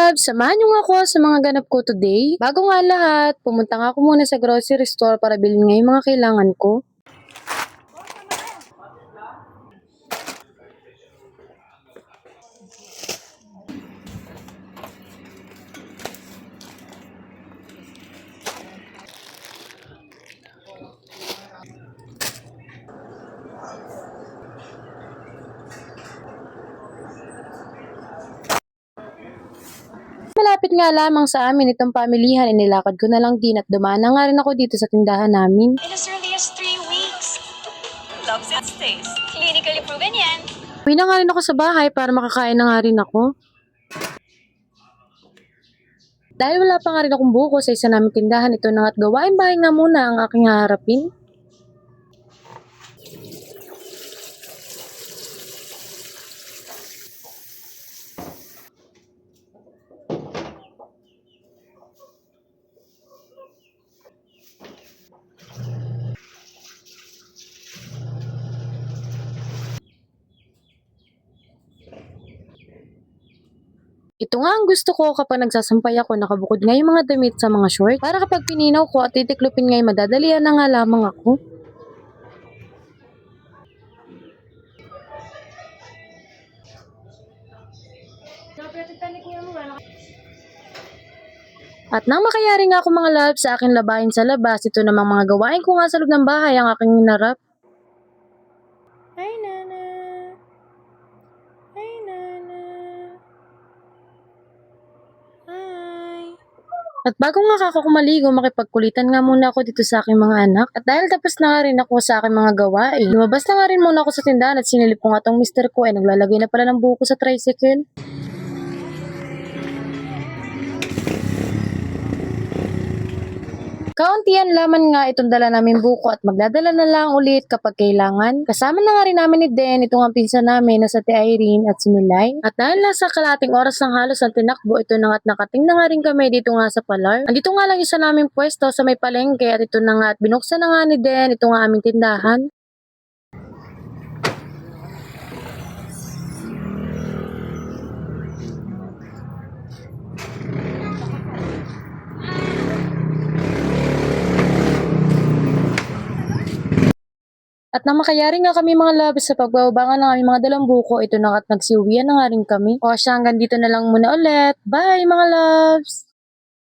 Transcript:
love, samahan niyo nga ako sa mga ganap ko today. Bago nga lahat, pumunta nga ako muna sa grocery store para bilhin nga yung mga kailangan ko. Malapit nga lamang sa amin itong pamilihan, inilakad ko na lang din at dumaan na nga rin ako dito sa tindahan namin. In as early as 3 weeks. Loves it stays. Clinically proven yan. Uwi na nga rin ako sa bahay para makakain na nga rin ako. Dahil wala pa nga rin akong buko sa isa naming tindahan, ito na nga't gawain bahay nga muna ang aking haharapin. Ito nga ang gusto ko kapag nagsasampay ako, nakabukod nga yung mga damit sa mga short. Para kapag pininaw ko at titiklopin nga yung madadalian na nga lamang ako. At nang makayari nga ako mga love sa aking labahin sa labas, ito namang mga gawain ko nga sa loob ng bahay ang aking hinarap. Ay nana, ay nana, ay. At bago nga ako maligo, makipagkulitan nga muna ako dito sa aking mga anak. At dahil tapos na nga rin ako sa aking mga gawain, lumabas na nga rin muna ako sa tindahan at sinilip ko nga tong mister ko ay naglalagay na pala ng buko sa tricycle. Kauntian laman nga itong dala namin buko at magdadala na lang ulit kapag kailangan. Kasama na nga rin namin ni Den, itong ang pinsan namin na sa Ate Irene at si Milay. At dahil nasa kalating oras ng halos ang tinakbo, ito na nga at nakating na nga rin kami dito nga sa Palar. Andito nga lang isa naming pwesto sa may palengke at ito na nga at binuksan na nga ni Den, ito nga aming tindahan. At nang makayari nga kami mga loves sa pagbabangan ng aming mga dalang buko, ito na at nagsiuwian na nga rin kami. O siya, hanggang dito na lang muna ulit. Bye mga loves!